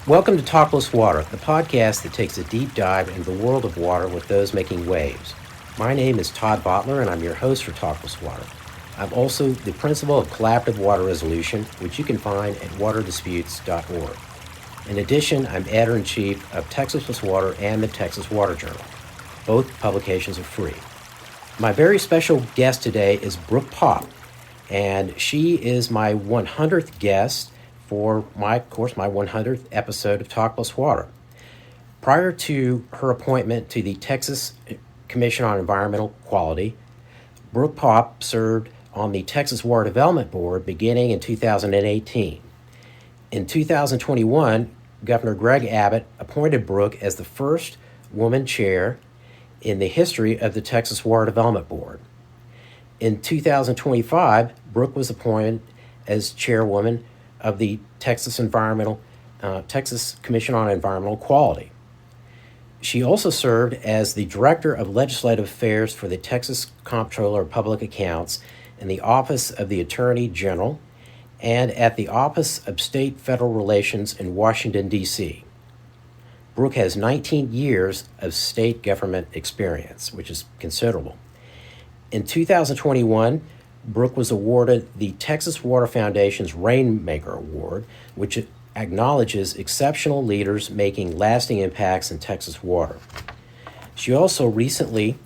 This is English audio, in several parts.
Welcome to Talkless Water, the podcast that takes a deep dive into the world of water with those making waves. My name is Todd Bottler, and I'm your host for Talkless Water. I'm also the principal of Collaborative Water Resolution, which you can find at waterdisputes.org. In addition, I'm editor-in-chief of Texas Plus Water and the Texas Water Journal. Both publications are free. My very special guest today is Brooke Paup, and she is my 100th guest for my 100th episode of Talk Plus Water. Prior to her appointment to the Texas Commission on Environmental Quality, Brooke Paup served on the Texas Water Development Board beginning in 2018. In 2021, Governor Greg Abbott appointed Brooke as the first woman chair in the history of the Texas Water Development Board. In 2025, Brooke was appointed as chairwoman of the Texas Commission on Environmental Quality. She also served as the Director of Legislative Affairs for the Texas Comptroller of Public Accounts in the Office of the Attorney General and at the Office of State Federal Relations in Washington, D.C. Brooke has 19 years of state government experience, which is considerable. In 2021, Brooke was awarded the Texas Water Foundation's Rainmaker Award, which acknowledges exceptional leaders making lasting impacts in Texas water. She also recently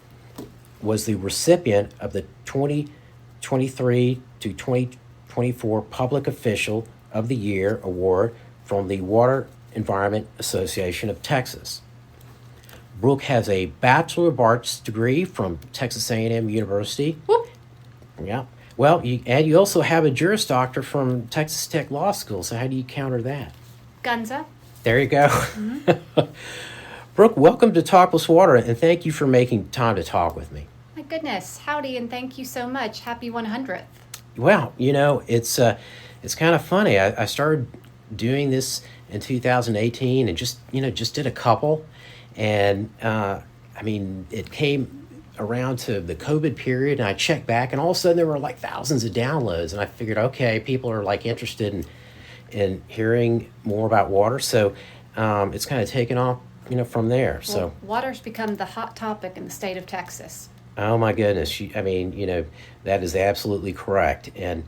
was the recipient of the 2023 to 2024 Public Official of the Year Award from the Water Environment Association of Texas. Brooke has a Bachelor of Arts degree from Texas A&M University. Whoop. Yeah. Well, you also have a Juris Doctor from Texas Tech Law School, so how do you counter that? Gunza. There you go. Mm-hmm. Brooke, welcome to Talkless Water, and thank you for making time to talk with me. My goodness. Howdy, and thank you so much. Happy 100th. Well, it's kind of funny. I started doing this in 2018 and just did a couple. And, it came around to the COVID period, and I checked back, and all of a sudden there were like thousands of downloads, and I figured, okay, people are like interested in hearing more about water, so it's kind of taken off, from there. Well, so water's become the hot topic in the state of Texas. Oh my goodness, that is absolutely correct, and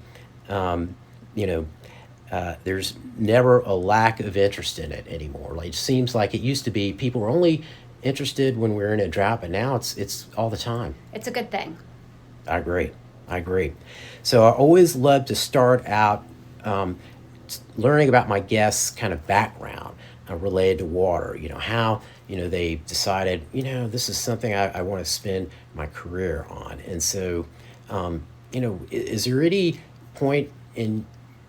there's never a lack of interest in it anymore. Like, it seems like it used to be people were only interested when we were in a drought, but now it's all the time. It's a good thing. I agree. So I always love to start out learning about my guests' kind of background related to water. How they decided this is something I want to spend my career on. And so is there any point in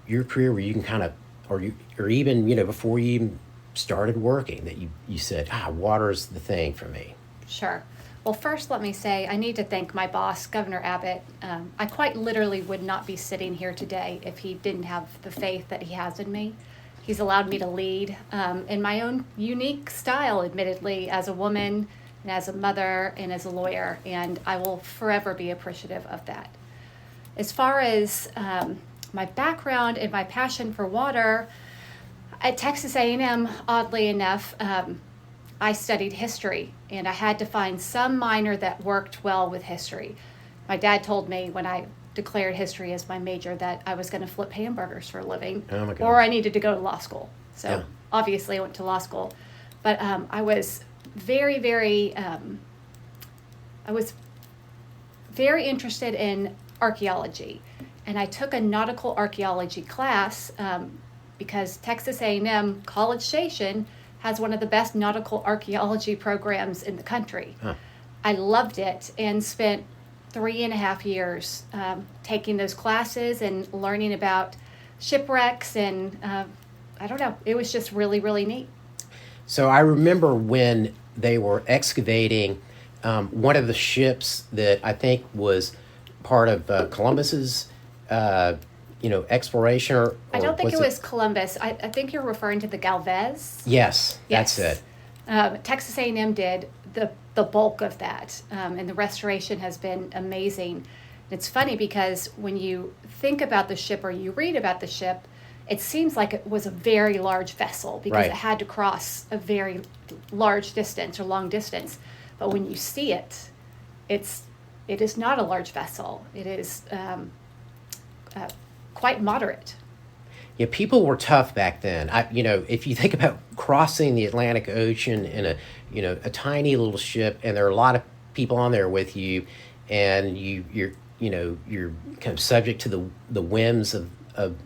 your career where you can kind of or even before you even started working that you said, water's the thing for me? Sure. Well, first let me say I need to thank my boss, Governor Abbott. I quite literally would not be sitting here today if he didn't have the faith that he has in me. He's allowed me to lead in my own unique style, admittedly, as a woman and as a mother and as a lawyer, and I will forever be appreciative of that. As far as my background and my passion for water, at Texas A&M, oddly enough, I studied history, and I had to find some minor that worked well with history. My dad told me when I declared history as my major that I was going to flip hamburgers for a living, or I needed to go to law school. So Obviously I went to law school, but I was very, very interested in archaeology, and I took a nautical archaeology class because Texas A&M College Station has one of the best nautical archaeology programs in the country. Huh. I loved it and spent 3.5 years taking those classes and learning about shipwrecks, and it was just really, really neat. So I remember when they were excavating one of the ships that I think was part of Columbus's exploration, or I don't think it was Columbus. I think you're referring to the Galvez. Yes, that's it. Texas A&M did the bulk of that, and the restoration has been amazing. It's funny because when you think about the ship or you read about the ship, it seems like it was a very large vessel because Right. it had to cross a very large distance or long distance. But when you see it, it is not a large vessel. It is quite moderate. Yeah, people were tough back then. If you think about crossing the Atlantic Ocean in a tiny little ship, and there are a lot of people on there with you, and you're kind of subject to the whims of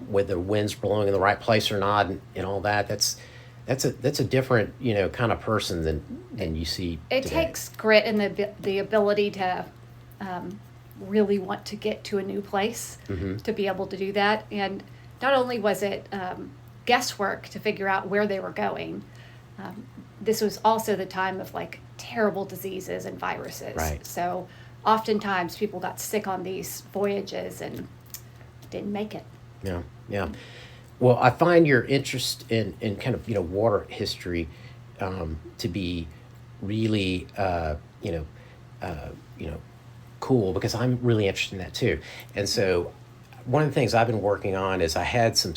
whether the wind's blowing in the right place or not, and all that. That's a different kind of person than you see It today. takes grit and the ability to really want to get to a new place to be able to do that. And not only was it guesswork to figure out where they were going, this was also the time of like terrible diseases and viruses. Right. So oftentimes people got sick on these voyages and didn't make it. Yeah, yeah. Well, I find your interest in kind of water history to be really cool, because I'm really interested in that too. And so one of the things I've been working on is I had some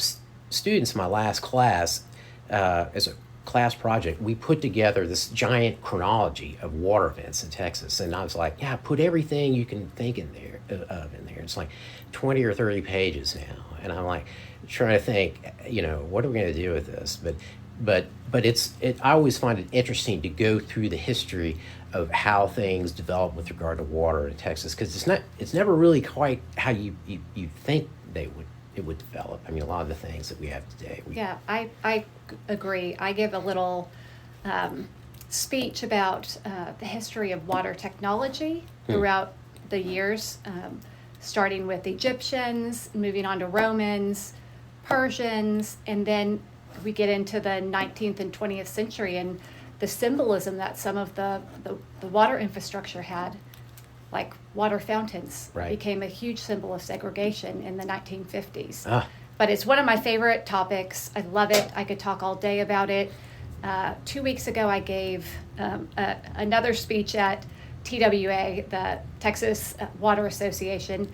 students in my last class as a class project. We put together this giant chronology of water events in Texas, and I was like, yeah, put everything you can think in there. It's like 20 or 30 pages now, and I'm like trying to think, what are we going to do with this? But I always find it interesting to go through the history of how things develop with regard to water in Texas, because it's never really quite how you think it would develop. I mean, a lot of the things that we have today. Yeah, I agree. I give a little speech about the history of water technology throughout the years, starting with Egyptians, moving on to Romans, Persians, and then we get into the 19th and 20th century and the symbolism that some of the water infrastructure had, like water fountains, Right. became a huge symbol of segregation in the 1950s. Ah. But it's one of my favorite topics. I love it. I could talk all day about it. 2 weeks ago, I gave another speech at TWA, the Texas Water Association.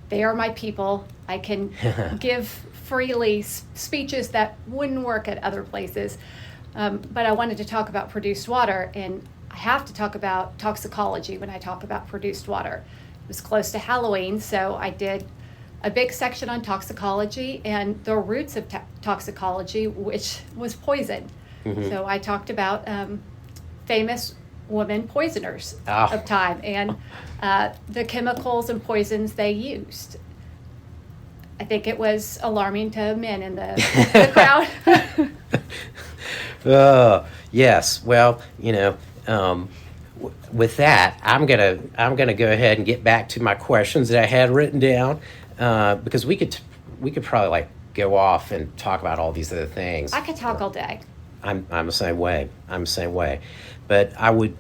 They are my people. I can give freely speeches that wouldn't work at other places. But I wanted to talk about produced water, and I have to talk about toxicology when I talk about produced water. It was close to Halloween, so I did a big section on toxicology and the roots of toxicology, which was poison. Mm-hmm. So I talked about famous women poisoners Ah. of time and the chemicals and poisons they used. I think it was alarming to men in the crowd. Yes. Well, with that, I'm gonna go ahead and get back to my questions that I had written down, because we could probably like go off and talk about all these other things. I could talk all day. I'm the same way. But I would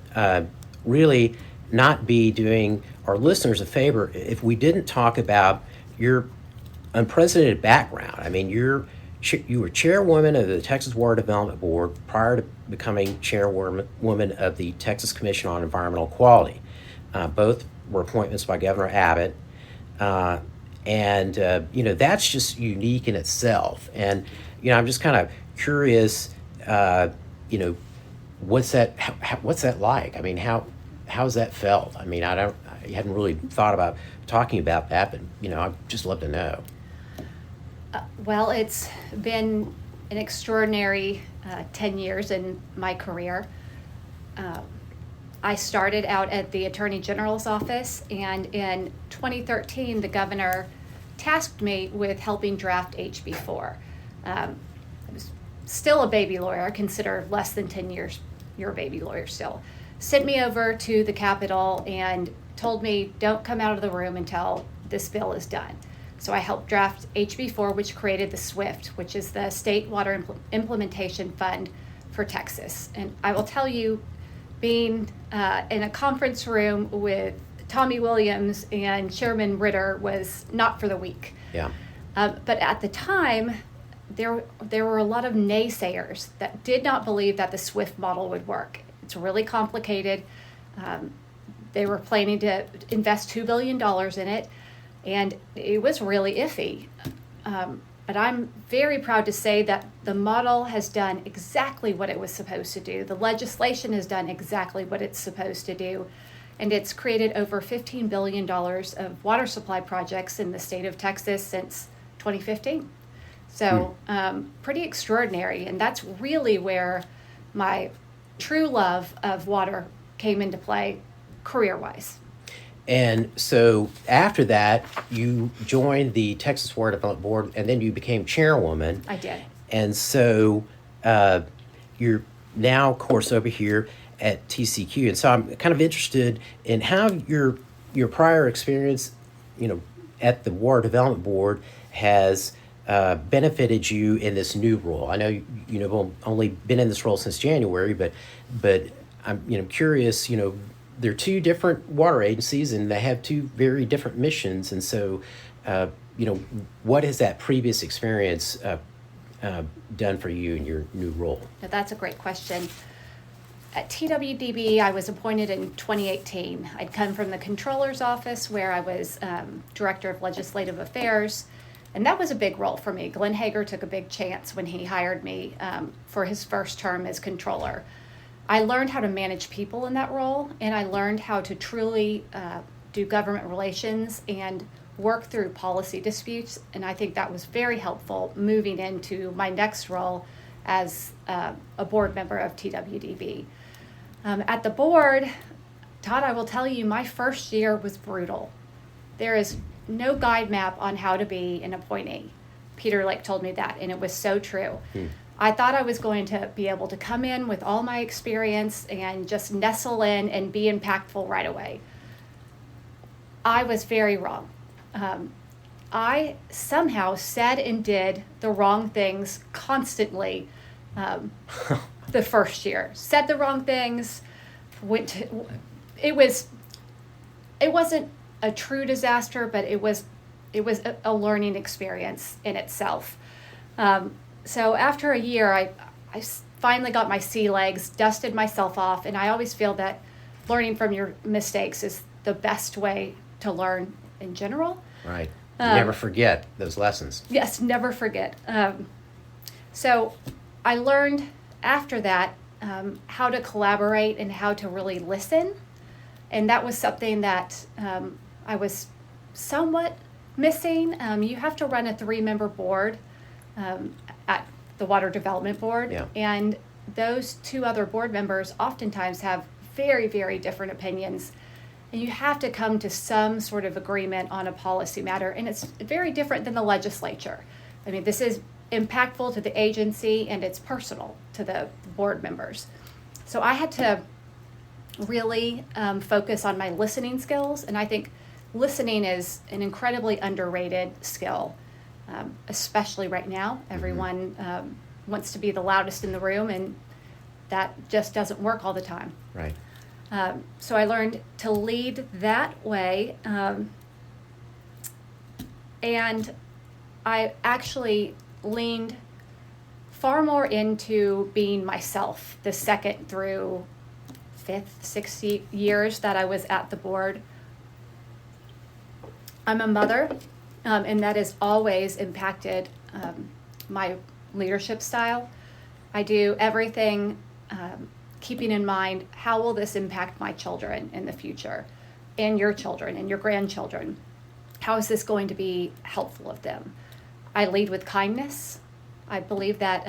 really not be doing our listeners a favor if we didn't talk about your unprecedented background. I mean, you were chairwoman of the Texas Water Development Board prior to becoming chairwoman of the Texas Commission on Environmental Quality. Both were appointments by Governor Abbott. And that's just unique in itself. And, I'm just kind of curious, what's that like? I mean, how's that felt? I mean, I hadn't really thought about talking about that, but, I'd just love to know. Well, it's been an extraordinary 10 years in my career. I started out at the Attorney General's office, and in 2013, the governor tasked me with helping draft HB4. I was still a baby lawyer. I consider less than 10 years, you're a baby lawyer still. Sent me over to the Capitol and told me, don't come out of the room until this bill is done. So I helped draft HB4, which created the SWIFT, which is the State Water Implementation Fund for Texas. And I will tell you, being in a conference room with Tommy Williams and Chairman Ritter was not for the weak. Yeah. But at the time, there were a lot of naysayers that did not believe that the SWIFT model would work. It's really complicated. They were planning to invest $2 billion in it, and it was really iffy. But I'm very proud to say that the model has done exactly what it was supposed to do. The legislation has done exactly what it's supposed to do. And it's created over $15 billion of water supply projects in the state of Texas since 2015. So pretty extraordinary. And that's really where my true love of water came into play career-wise. And so after that, you joined the Texas Water Development Board, and then you became chairwoman. I did. And so you're now, of course, over here at TCEQ. And so I'm kind of interested in how your prior experience, at the Water Development Board has benefited you in this new role. I know you've only been in this role since January, but I'm curious. There are two different water agencies, and they have two very different missions. And so, what has that previous experience done for you in your new role? Now, that's a great question. At TWDB, I was appointed in 2018. I'd come from the Controller's Office, where I was Director of Legislative Affairs, and that was a big role for me. Glenn Hager took a big chance when he hired me for his first term as Controller. I learned how to manage people in that role, and I learned how to truly do government relations and work through policy disputes, and I think that was very helpful moving into my next role as a board member of TWDB. At the board, Todd, I will tell you, my first year was brutal. There is no guide map on how to be an appointee. Peter Lake told me that, and it was so true. I thought I was going to be able to come in with all my experience and just nestle in and be impactful right away. I was very wrong. I somehow said and did the wrong things constantly the first year. Said the wrong things. It wasn't a true disaster, but it was a learning experience in itself. So after a year, I finally got my sea legs, dusted myself off, and I always feel that learning from your mistakes is the best way to learn in general. Right. Never forget those lessons. Yes, never forget. So I learned after that how to collaborate and how to really listen, and that was something that I was somewhat missing. You have to run a 3-member board at the Water Development Board, and those 2 other board members oftentimes have very, very different opinions, and you have to come to some sort of agreement on a policy matter, and it's very different than the legislature. I mean, this is impactful to the agency, and it's personal to the board members. So I had to really focus on my listening skills, and I think listening is an incredibly underrated skill. Especially right now, everyone wants to be the loudest in the room, and that just doesn't work all the time. Right. So I learned to lead that way, and I actually leaned far more into being myself the 2nd through 5th, 6th years that I was at the board. I'm a mother. And that has always impacted my leadership style. I do everything keeping in mind, how will this impact my children in the future, and your children and your grandchildren? How is this going to be helpful of them? I lead with kindness. I believe that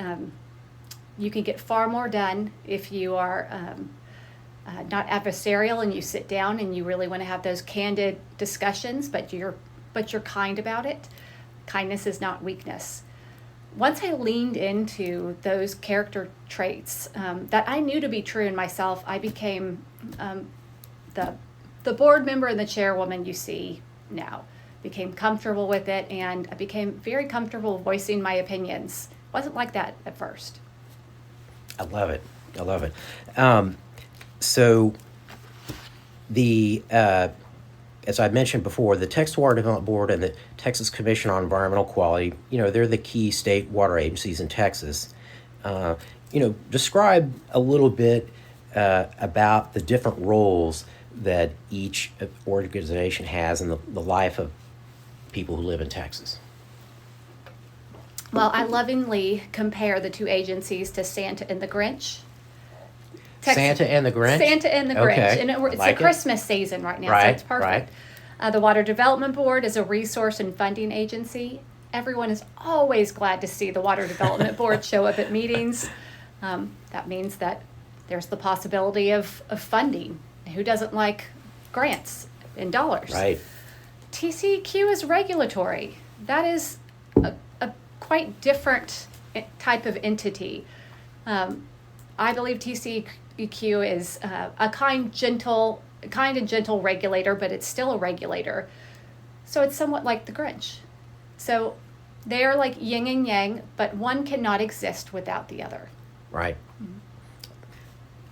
you can get far more done if you are not adversarial and you sit down and you really want to have those candid discussions, but you're kind about it. Kindness is not weakness. Once I leaned into those character traits that I knew to be true in myself, I became the board member and the chairwoman you see now. Became comfortable with it, and I became very comfortable voicing my opinions. Wasn't like that at first. I love it. So the as I mentioned before, the Texas Water Development Board and the Texas Commission on Environmental Quality, they're the key state water agencies in Texas. Describe a little bit about the different roles that each organization has in the life of people who live in Texas. Well, I lovingly compare the two agencies to Santa and the Grinch. Santa and the Grinch? Santa and the Grinch. Okay. And it's like the Christmas season right now, so Right, it's perfect. right. The Water Development Board is a resource and funding agency. Everyone is always glad to see the Water Development Board show up at meetings. That means that there's the possibility of funding. Who doesn't like grants in dollars? Right. TCEQ is regulatory. That is a quite different type of entity. I believe TCEQ is a kind and gentle regulator, but it's still a regulator. So it's somewhat like the Grinch. So they are like yin and yang, but one cannot exist without the other. Right.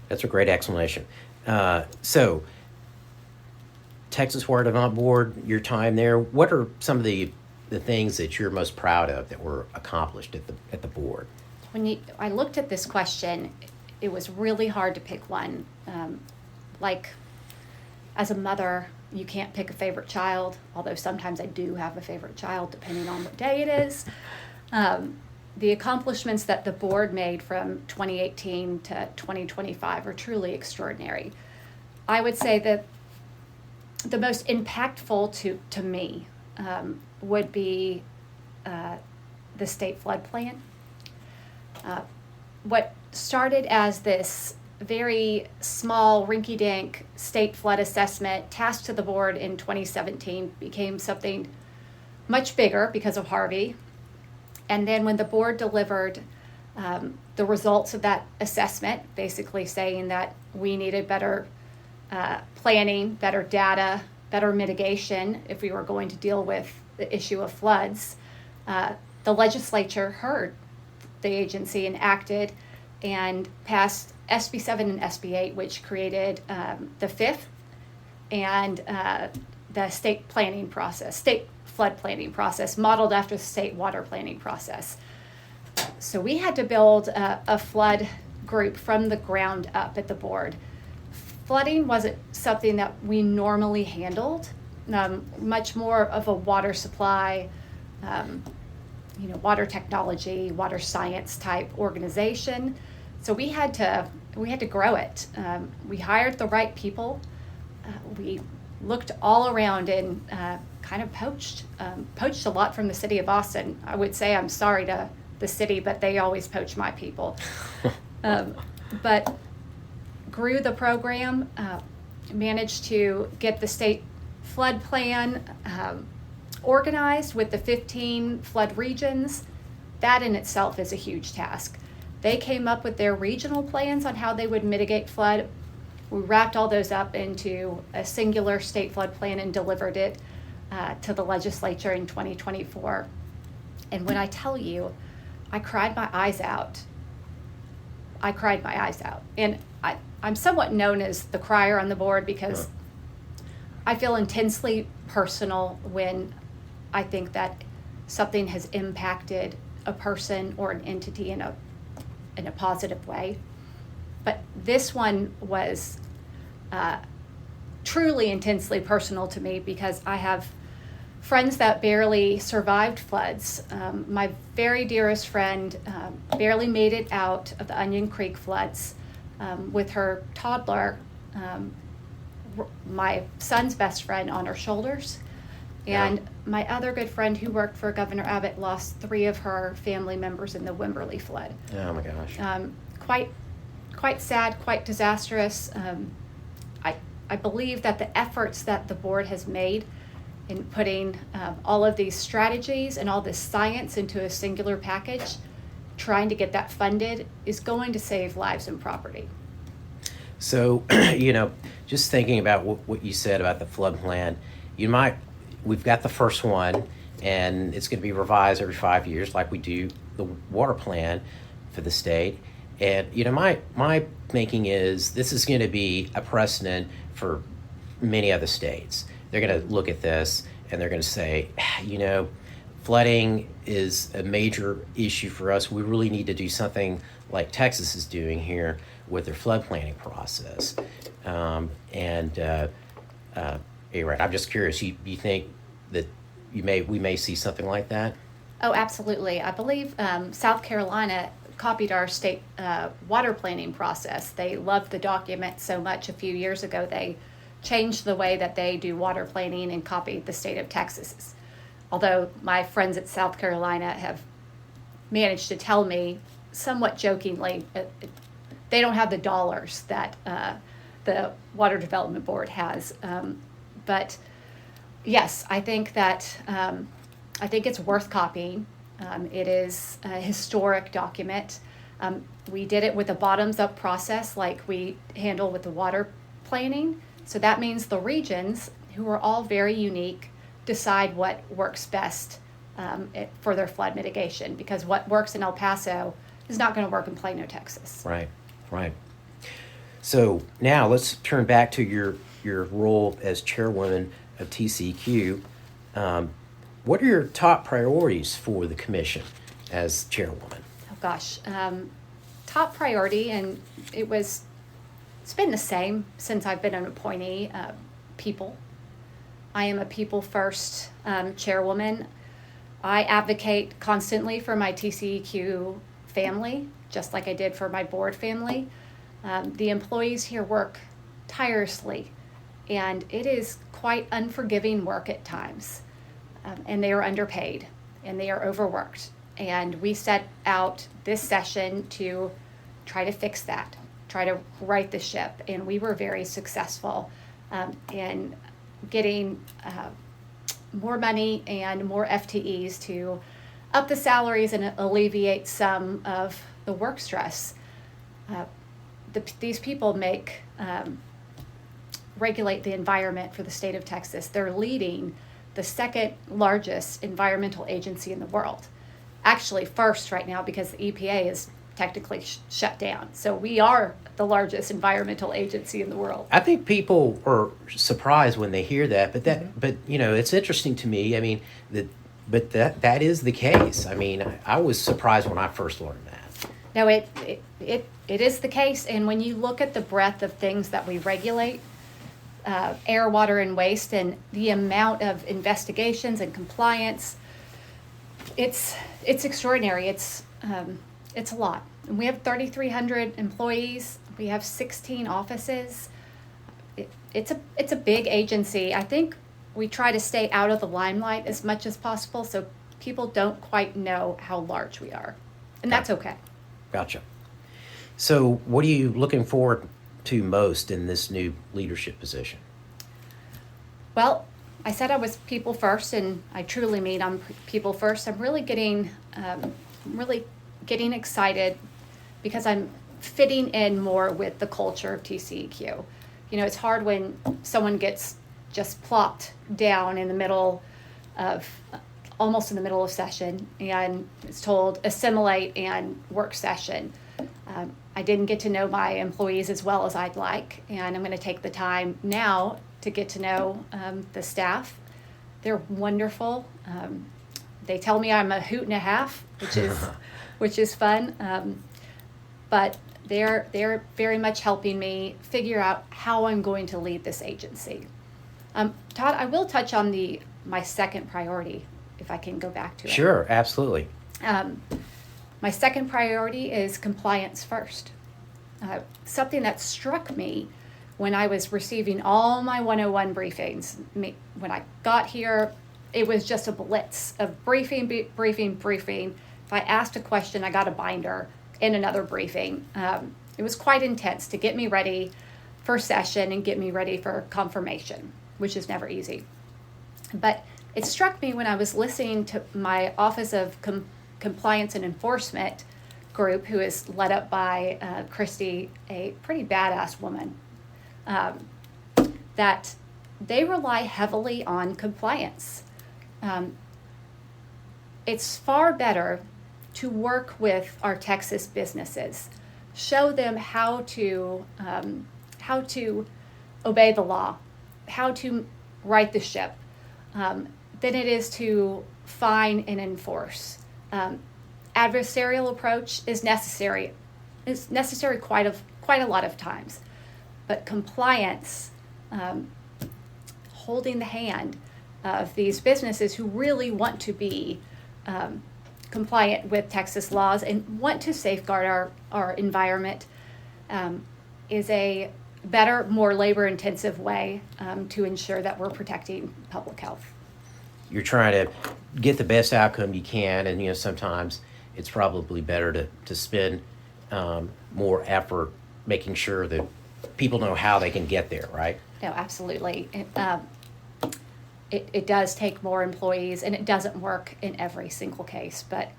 That's a great explanation. So, Texas Water Development Board, your time there, what are some of the things that you're most proud of that were accomplished at the board? I looked at this question, it was really hard to pick one. Like, as a mother, you can't pick a favorite child, although sometimes I do have a favorite child depending on what day it is. The accomplishments that the board made from 2018 to 2025 are truly extraordinary. I would say that the most impactful to me would be the state flood plan. What started as this very small, rinky-dink state flood assessment tasked to the board in 2017 became something much bigger because of Harvey. And then when the board delivered the results of that assessment, basically saying that we needed better planning, better data, better mitigation if we were going to deal with the issue of floods, the legislature heard the agency and acted and passed SB 7 and SB 8, which created the fifth and the state planning process, state flood planning process, modeled after the state water planning process. So we had to build a flood group from the ground up at the board. Flooding wasn't something that we normally handled, much more of a water supply, water technology, water science type organization. So we had to grow it. We hired the right people. We looked all around and kind of poached a lot from the city of Austin. I would say I'm sorry to the city, but they always poach my people. But grew the program, managed to get the state flood plan organized with the 15 flood regions. That in itself is a huge task. They came up with their regional plans on how they would mitigate flood. We wrapped all those up into a singular state flood plan and delivered it to the legislature in 2024. And when I tell you, I cried my eyes out. And I'm somewhat known as the crier on the board because I feel intensely personal when I think that something has impacted a person or an entity in a positive way. But this one was truly intensely personal to me because I have friends that barely survived floods. My very dearest friend barely made it out of the Onion Creek floods with her toddler, my son's best friend, on her shoulders. And my other good friend who worked for Governor Abbott lost 3 of her family members in the Wimberley flood. Oh my gosh. Quite sad, quite disastrous. I believe that the efforts that the board has made in putting all of these strategies and all this science into a singular package, trying to get that funded, is going to save lives and property. So, just thinking about what you said about the flood plan, we've got the first one, and it's going to be revised every 5 years like we do the water plan for the state. And, my thinking is this is going to be a precedent for many other states. They're going to look at this and they're going to say, flooding is a major issue for us. We really need to do something like Texas is doing here with their flood planning process. You're right. I'm just curious. You think that we may see something like that? Oh, absolutely. I believe South Carolina copied our state water planning process. They loved the document so much a few years ago, they changed the way that they do water planning and copied the state of Texas's. Although my friends at South Carolina have managed to tell me, somewhat jokingly, they don't have the dollars that the Water Development Board has. But yes, I think that I think it's worth copying. It is a historic document. We did it with a bottoms-up process like we handle with the water planning. So that means the regions, who are all very unique, decide what works best for their flood mitigation, because what works in El Paso is not going to work in Plano, Texas. Right, right. So now let's turn back to your role as chairwoman of TCEQ. What are your top priorities for the commission as chairwoman? Oh gosh, top priority, and it's been the same since I've been an appointee, people. I am a people-first chairwoman. I advocate constantly for my TCEQ family, just like I did for my board family. The employees here work tirelessly, and it is quite unforgiving work at times. And they are underpaid, and they are overworked. And we set out this session to try to fix that, try to right the ship, and we were very successful in getting more money and more FTEs to up the salaries and alleviate some of the work stress. These people regulate the environment for the state of Texas. They're leading the second largest environmental agency in the world. Actually, first right now, because the EPA is technically shut down. So we are the largest environmental agency in the world. I think people are surprised when they hear that, but it's interesting to me. I mean, that is the case. I mean, I was surprised when I first learned that. No, it is the case, and when you look at the breadth of things that we regulate, air, water, and waste, and the amount of investigations and compliance, it's extraordinary. It's a lot. And we have 3,300 employees. We have 16 offices. It's a big agency. I think we try to stay out of the limelight as much as possible, so people don't quite know how large we are, and that's okay. Gotcha. So, what are you looking forward to most in this new leadership position? Well, I said I was people first, and I truly mean I'm people first. I'm really getting excited because I'm fitting in more with the culture of TCEQ. It's hard when someone gets just plopped down in the middle of, almost in the middle of session, and is told assimilate and work session. I didn't get to know my employees as well as I'd like, and I'm going to take the time now to get to know the staff. They're wonderful. They tell me I'm a hoot and a half, which is fun. But they're very much helping me figure out how I'm going to lead this agency. Todd, I will touch on my second priority, if I can go back to it. Sure, absolutely. My second priority is compliance first. Something that struck me when I was receiving all my 101 briefings. When I got here, it was just a blitz of briefing. If I asked a question, I got a binder and another briefing. It was quite intense to get me ready for session and get me ready for confirmation, which is never easy. But it struck me when I was listening to my Office of Compliance and Enforcement group, who is led up by Christy, a pretty badass woman, that they rely heavily on compliance. It's far better to work with our Texas businesses, show them how to obey the law, how to right the ship, than it is to fine and enforce. Adversarial approach is necessary. It's necessary quite a lot of times, but compliance, holding the hand of these businesses who really want to be compliant with Texas laws and want to safeguard our environment is a better, more labor-intensive way to ensure that we're protecting public health. You're trying to get the best outcome you can, and sometimes it's probably better to spend more effort making sure that people know how they can get there, right? No, absolutely. It does take more employees, and it doesn't work in every single case, but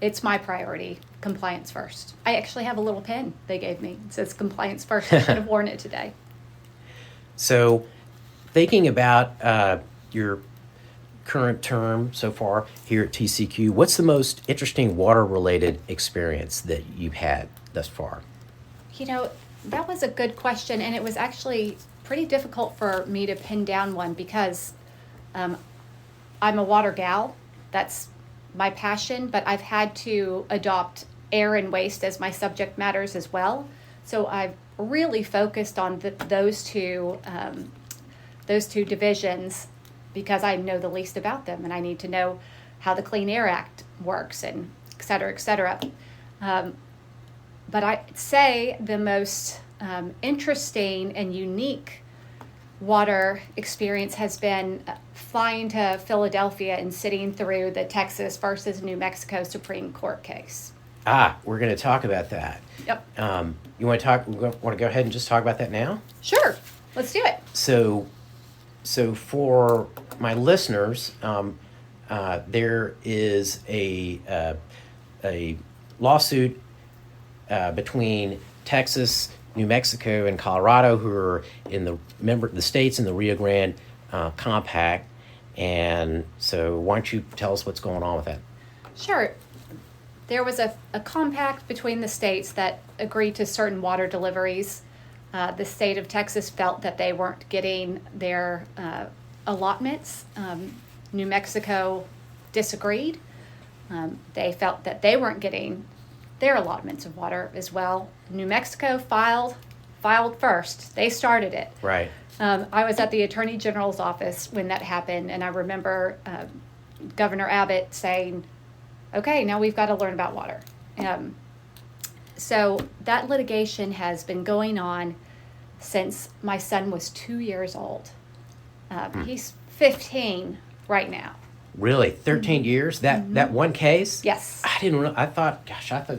it's my priority, compliance first. I actually have a little pen they gave me. It says compliance first. I should have worn it today. So thinking about your current term so far here at TCEQ, what's the most interesting water-related experience that you've had thus far? That was a good question, and it was actually pretty difficult for me to pin down one because I'm a water gal. That's my passion, but I've had to adopt air and waste as my subject matters as well. So I've really focused on those two divisions because I know the least about them, and I need to know how the Clean Air Act works and et cetera, et cetera. But I'd say the most interesting and unique water experience has been flying to Philadelphia and sitting through the Texas versus New Mexico Supreme Court case. We're going to talk about that. Yep. You want to go ahead and just talk about that now? Sure. Let's do it. So for my listeners, there is a lawsuit between Texas, New Mexico, and Colorado, who are in the states in the Rio Grande Compact. And so why don't you tell us what's going on with that? Sure. There was a compact between the states that agreed to certain water deliveries. The state of Texas felt that they weren't getting their allotments. New Mexico disagreed. They felt that they weren't getting their allotments of water as well. New Mexico filed first. They started it. Right. I was at the Attorney General's office when that happened, and I remember Governor Abbott saying, okay, now we've got to learn about water. So that litigation has been going on since my son was 2 years old. He's 15 right now. Really? 13 years? That one case? Yes. I didn't know. I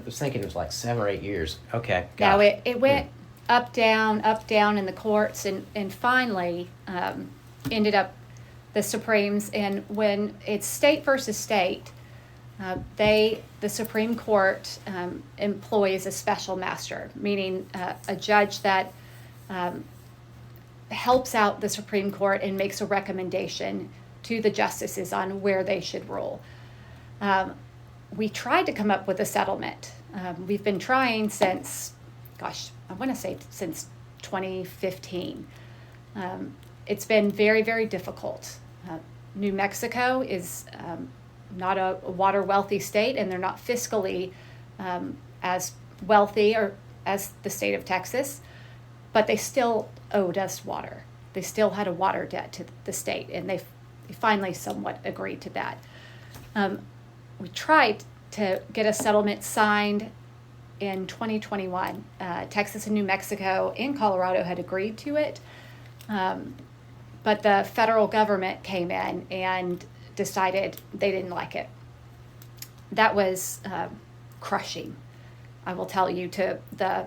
was thinking it was like 7 or 8 years. Okay. No, it went up, down in the courts, and finally ended up the Supremes. And when it's state versus state, the Supreme Court employs a special master, meaning a judge that helps out the Supreme Court and makes a recommendation to the justices on where they should rule. We tried to come up with a settlement. We've been trying since 2015. It's been very, very difficult. New Mexico is not a water wealthy state, and they're not fiscally as wealthy or as the state of Texas, but they still owed us water. They still had a water debt to the state, and they finally somewhat agreed to that. We tried to get a settlement signed in 2021. Texas and New Mexico and Colorado had agreed to it, but the federal government came in and decided they didn't like it. That was crushing, I will tell you, to the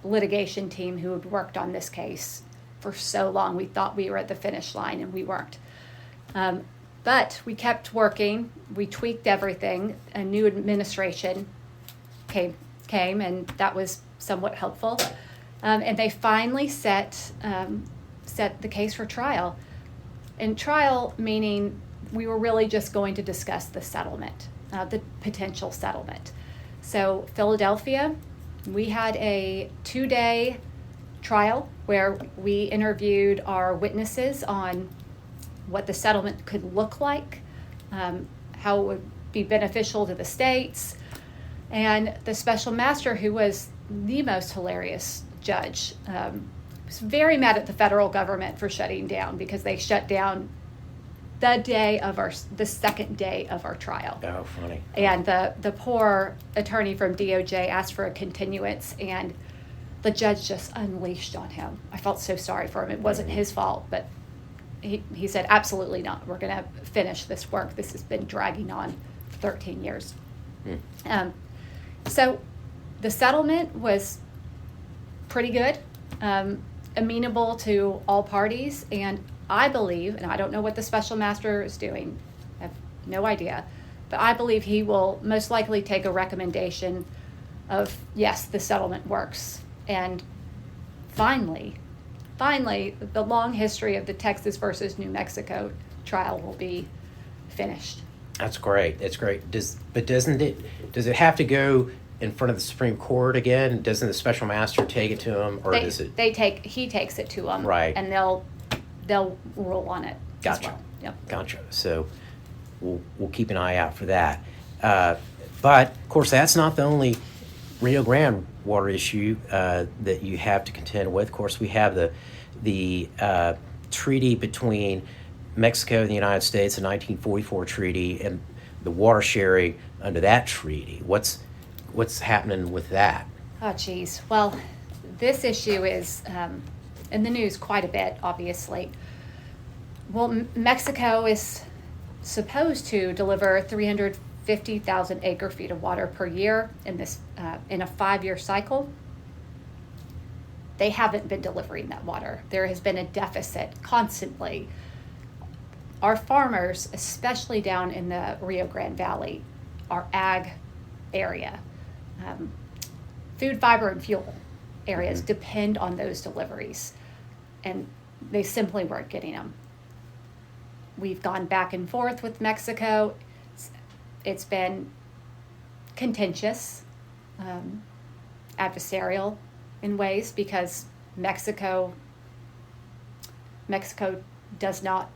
litigation team who had worked on this case for so long. We thought we were at the finish line, and we weren't. But we kept working. We tweaked everything. A new administration came, and that was somewhat helpful. And they finally set the case for trial. And trial meaning we were really just going to discuss the settlement, the potential settlement. So Philadelphia, we had a 2-day trial where we interviewed our witnesses on what the settlement could look like, how it would be beneficial to the states. And the special master, who was the most hilarious judge, was very mad at the federal government for shutting down, because they shut down the second day of our trial. Oh, funny. And the poor attorney from DOJ asked for a continuance, and the judge just unleashed on him. I felt so sorry for him. It wasn't his fault, but he said, absolutely not. We're going to finish this work. This has been dragging on for 13 years. So the settlement was pretty good, amenable to all parties, and I believe, and I don't know what the special master is doing, I have no idea, but I believe he will most likely take a recommendation of, yes, the settlement works. And finally, the long history of the Texas versus New Mexico trial will be finished. That's great. That's great. Does it have to go in front of the Supreme Court again? Doesn't the special master take it to him, or does it? He takes it to them, right? And they'll rule on it. Gotcha. As well. Yep. Gotcha. So we'll keep an eye out for that. But of course, that's not the only Rio Grande water issue that you have to contend with. Of course, we have the treaty between Mexico and the United States, the 1944 treaty, and the water sharing under that treaty. What's happening with that? Oh, geez. Well, this issue is in the news quite a bit, obviously. Well, Mexico is supposed to deliver 350,000 acre feet of water per year in a 5-year cycle. They haven't been delivering that water. There has been a deficit constantly. Our farmers, especially down in the Rio Grande Valley, our ag area, food, fiber, and fuel areas depend on those deliveries, and they simply weren't getting them. We've gone back and forth with Mexico. It's been contentious, adversarial in ways, because Mexico does not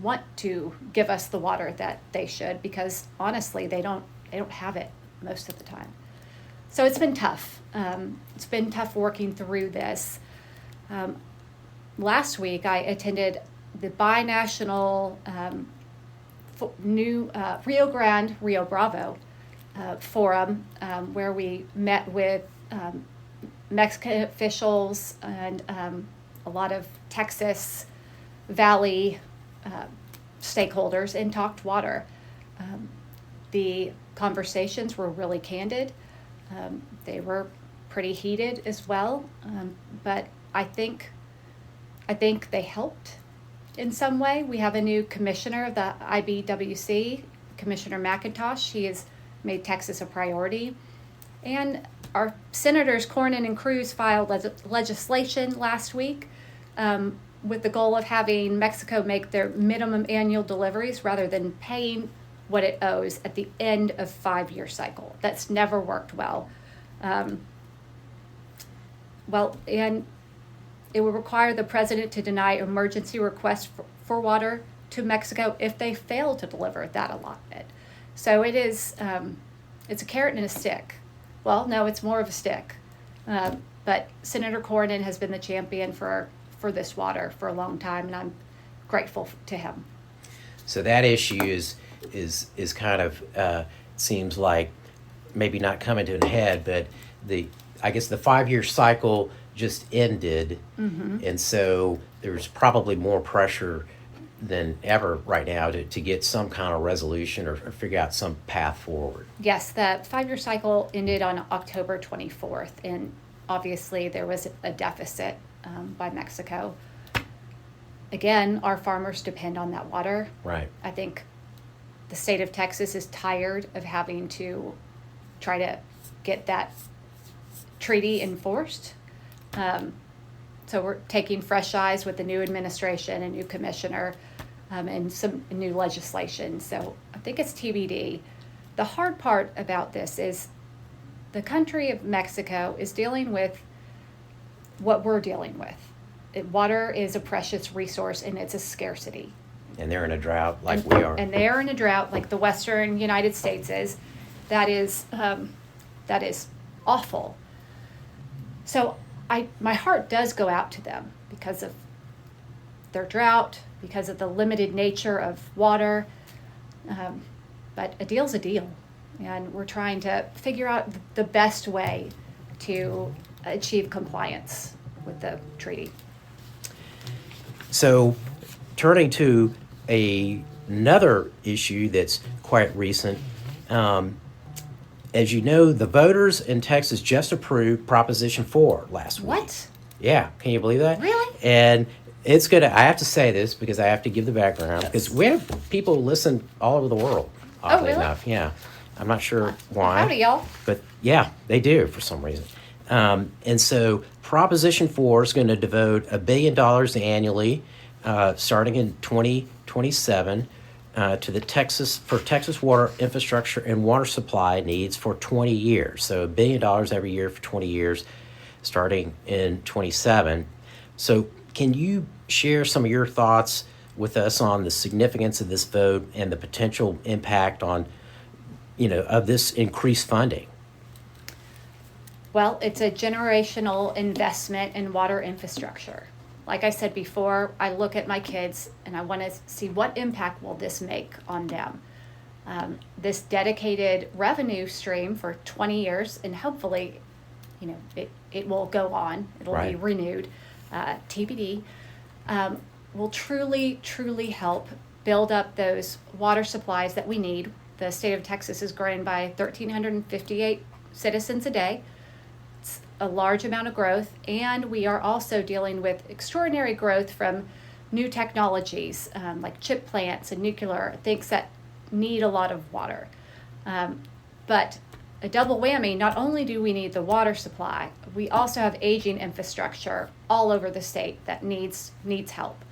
want to give us the water that they should, because honestly they don't have it most of the time. So it's been tough. It's been tough working through this. Last week I attended the binational new Rio Grande, Rio Bravo forum, where we met with Mexican officials and a lot of Texas Valley stakeholders, and talked water. The conversations were really candid. They were pretty heated as well, but I think they helped in some way. We have a new commissioner of the IBWC, Commissioner McIntosh. He has made Texas a priority. And our Senators Cornyn and Cruz filed legislation last week with the goal of having Mexico make their minimum annual deliveries rather than paying what it owes at the end of 5-year cycle. That's never worked well. And it will require the president to deny emergency requests for water to Mexico if they fail to deliver that allotment. So it is, it's a carrot and a stick. Well, no, it's more of a stick. But Senator Cornyn has been the champion for this water for a long time, and I'm grateful to him. So that issue is kind of seems like maybe not coming to a head, but I guess the 5-year cycle just ended, and so there's probably more pressure than ever right now to get some kind of resolution or figure out some path forward. Yes, the 5-year cycle ended on October 24th, and obviously there was a deficit by Mexico. Again, our farmers depend on that water. Right. I think the state of Texas is tired of having to try to get that treaty enforced. So we're taking fresh eyes with the new administration and new commissioner and some new legislation. So I think it's TBD. The hard part about this is the country of Mexico is dealing with what we're dealing with. Water is a precious resource, and it's a scarcity. And they're in a drought like we are. And they're in a drought like the Western United States is. That is awful. So my heart does go out to them because of their drought, because of the limited nature of water. But a deal's a deal, and we're trying to figure out the best way to achieve compliance with the treaty. So, turning to another issue that's quite recent, as you know, the voters in Texas just approved Proposition 4 last week. What? Yeah, can you believe that? Really? And it's gonna. I have to say this because I have to give the background, Yes. because we have people who listen all over the world. Oddly really? enough, yeah. I'm not sure why. Howdy, y'all. But yeah, they do for some reason. And so Proposition 4 is going to devote $1 billion annually, starting in 2027, to the Texas water infrastructure and water supply needs for 20 years. So $1 billion every year for 20 years, starting in 27. So can you share some of your thoughts with us on the significance of this vote and the potential impact on, of this increased funding? Well, it's a generational investment in water infrastructure. Like I said before, I look at my kids and I want to see what impact will this make on them. This dedicated revenue stream for 20 years, and hopefully, it will go on. It'll be Right. renewed. TBD will truly, truly help build up those water supplies that we need. The state of Texas is growing by 1,358 citizens a day. It's a large amount of growth, and we are also dealing with extraordinary growth from new technologies like chip plants and nuclear, things that need a lot of water. But a double whammy, not only do we need the water supply, we also have aging infrastructure all over the state that needs help.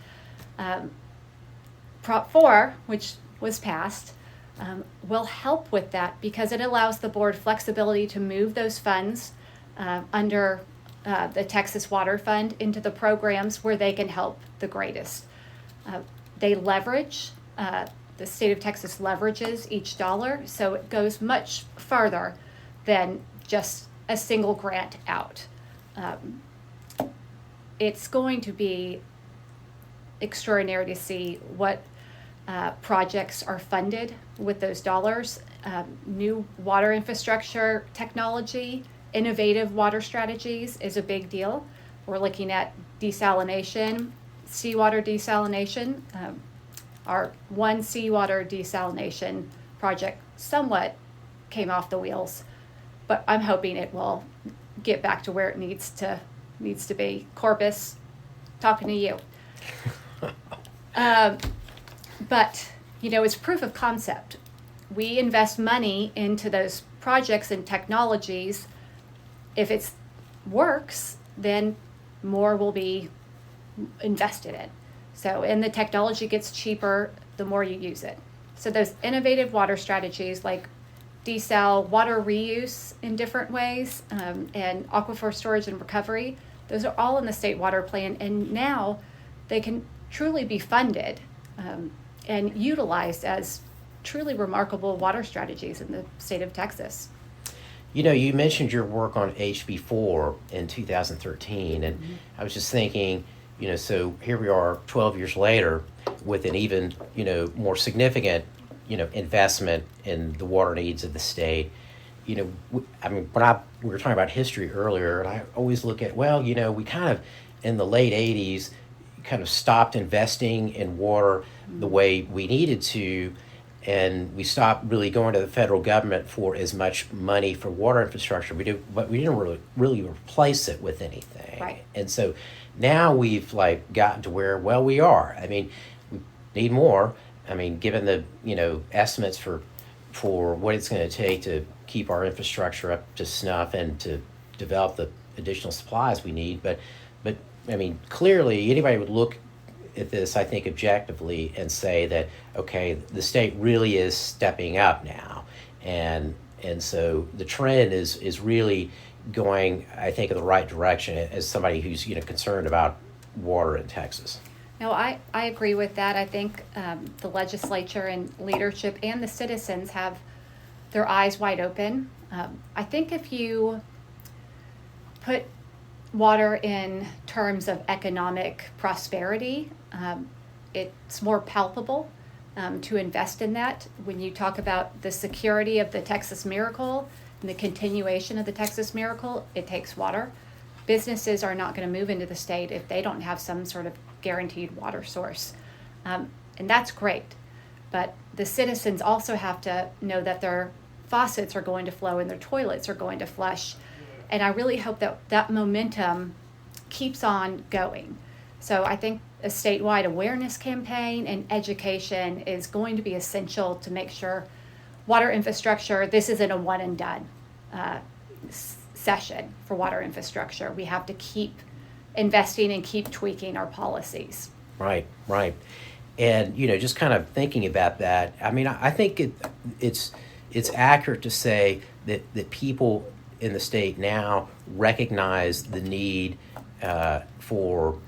Prop 4, which was passed, will help with that because it allows the board flexibility to move those funds under the Texas Water Fund into the programs where they can help the greatest. They leverage, the state of Texas leverages each dollar, so it goes much farther than just a single grant out. It's going to be extraordinary to see what projects are funded with those dollars. New water infrastructure technology, innovative water strategies is a big deal. We're looking at desalination, seawater desalination. Our one seawater desalination project somewhat came off the wheels, but I'm hoping it will get back to where it needs to be. Corpus, talking to you. But, it's proof of concept. We invest money into those projects and technologies. If it works, then more will be invested in. So, and the technology gets cheaper the more you use it. So those innovative water strategies like desal, water reuse in different ways, and aquifer storage and recovery, those are all in the state water plan, and now they can truly be funded and utilized as truly remarkable water strategies in the state of Texas. You mentioned your work on HB4 in 2013, and I was just thinking, so here we are 12 years later with an even, more significant, investment in the water needs of the state. We were talking about history earlier, and I always look at, we kind of, in the late 80s, kind of stopped investing in water the way we needed to, and we stopped really going to the federal government for as much money for water infrastructure. But we didn't really replace it with anything. Right. And so now we've gotten to where, we are. We need more. Given the estimates for what it's going to take to keep our infrastructure up to snuff and to develop the additional supplies we need. But clearly anybody would look at this, I think, objectively and say that, okay, the state really is stepping up now. And so the trend is really going, I think, in the right direction as somebody who's, concerned about water in Texas. No, I agree with that. I think the legislature and leadership and the citizens have their eyes wide open. I think if you put water in terms of economic prosperity, it's more palpable to invest in that. When you talk about the security of the Texas Miracle and the continuation of the Texas Miracle, it takes water. Businesses are not going to move into the state if they don't have some sort of guaranteed water source. And that's great. But the citizens also have to know that their faucets are going to flow and their toilets are going to flush. And I really hope that that momentum keeps on going. So I think a statewide awareness campaign and education is going to be essential to make sure water infrastructure, this isn't a one and done session for water infrastructure. We have to keep investing and keep tweaking our policies. Right. And, just kind of thinking about that, I mean, I think it's accurate to say that people in the state now recognize the need for,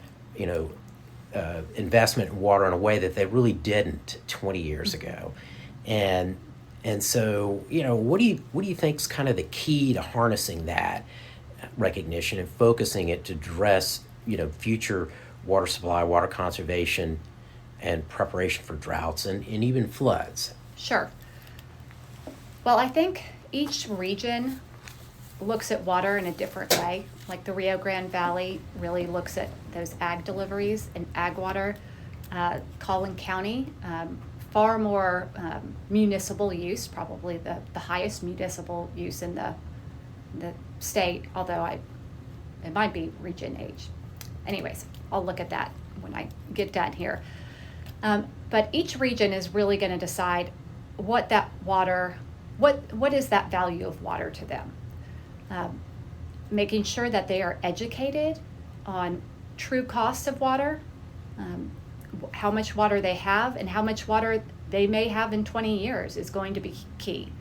investment in water in a way that they really didn't 20 years ago. And so, what do you think is kind of the key to harnessing that recognition and focusing it to address, future water supply, water conservation, and preparation for droughts and even floods? Sure. Well, I think each region looks at water in a different way. Like the Rio Grande Valley really looks at those ag deliveries and ag water. Collin County, far more municipal use, probably the highest municipal use in the state, although it might be Region H. Anyways, I'll look at that when I get done here. But each region is really going to decide what that water, what is that value of water to them. Making sure that they are educated on true costs of water, how much water they have, and how much water they may have in 20 years is going to be key.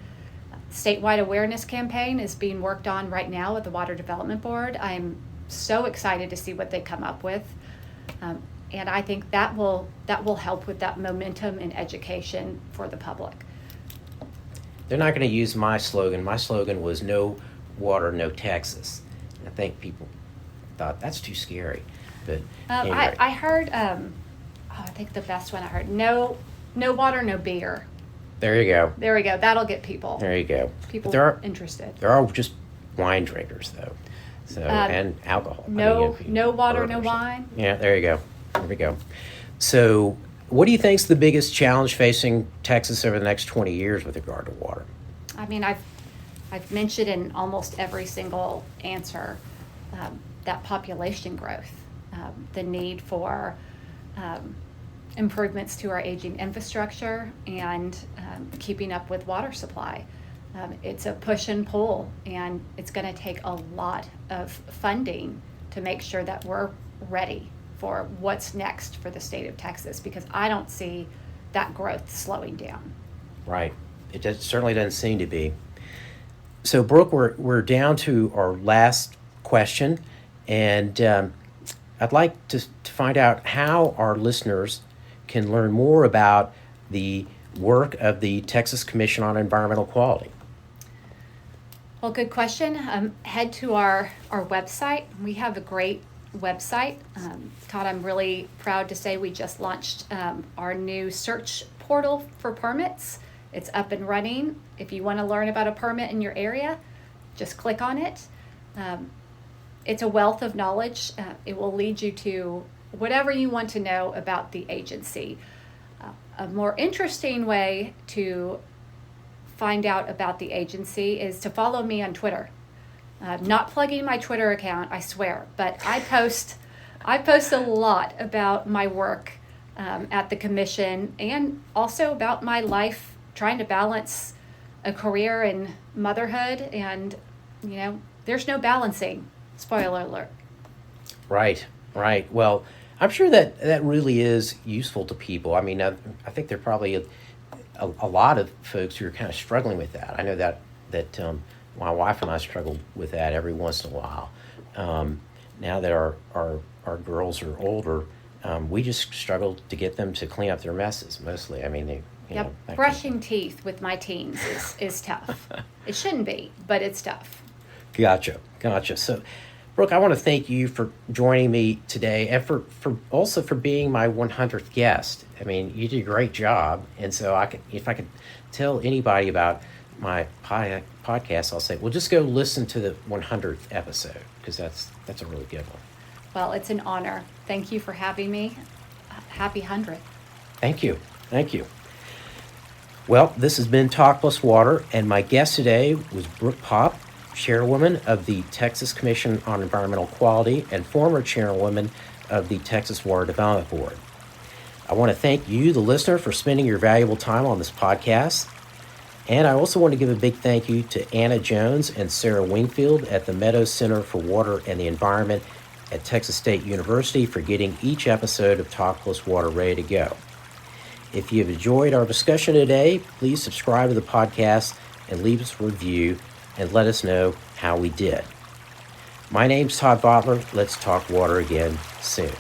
Statewide awareness campaign is being worked on right now with the Water Development Board. I'm so excited to see what they come up with. And I think that will help with that momentum and education for the public. They're not going to use my slogan. My slogan was no water, no Texas. And I think people thought that's too scary. But anyway. I heard, I think the best one I heard, no water, no beer. There you go. There we go. That'll get people. There you go. People interested. There are just wine drinkers though, so and alcohol. No water, no wine. Yeah, there you go. There we go. So, what do you think is the biggest challenge facing Texas over the next 20 years with regard to water? I mean, I've mentioned in almost every single answer that population growth, the need for improvements to our aging infrastructure, and keeping up with water supply. It's a push and pull, and it's going to take a lot of funding to make sure that we're ready for what's next for the state of Texas, because I don't see that growth slowing down. Right. It certainly doesn't seem to be. So, Brooke, we're down to our last question, and I'd like to find out how our listeners can learn more about the work of the Texas Commission on Environmental Quality. Well, good question. Head to our website. We have a great website. Todd, I'm really proud to say we just launched our new search portal for permits. It's up and running. If you want to learn about a permit in your area, just click on it. It's a wealth of knowledge. It will lead you to whatever you want to know about the agency. A more interesting way to find out about the agency is to follow me on Twitter. Not plugging my Twitter account, I swear, but I post a lot about my work at the commission, and also about my life trying to balance a career and motherhood, and there's no balancing. Spoiler alert. Right. Well, I'm sure that really is useful to people. I mean, I think there are probably a lot of folks who are kind of struggling with that. I know that my wife and I struggle with that every once in a while. Now that our girls are older, we just struggle to get them to clean up their messes mostly. I mean, brushing teeth with my teens is tough. It shouldn't be, but it's tough. Gotcha. So, Brooke, I want to thank you for joining me today and for also for being my 100th guest. I mean, you did a great job. And so if I could tell anybody about my podcast, I'll say, well, just go listen to the 100th episode because that's a really good one. Well, it's an honor. Thank you for having me. Happy 100th. Thank you. Thank you. Well, this has been Talk Plus Water, and my guest today was Brooke Paup, Chairwoman of the Texas Commission on Environmental Quality and former Chairwoman of the Texas Water Development Board. I want to thank you, the listener, for spending your valuable time on this podcast. And I also want to give a big thank you to Anna Jones and Sarah Wingfield at the Meadows Center for Water and the Environment at Texas State University for getting each episode of Talk Plus Water ready to go. If you have enjoyed our discussion today, please subscribe to the podcast and leave us a review and let us know how we did. My name's Todd Bottler. Let's talk water again soon.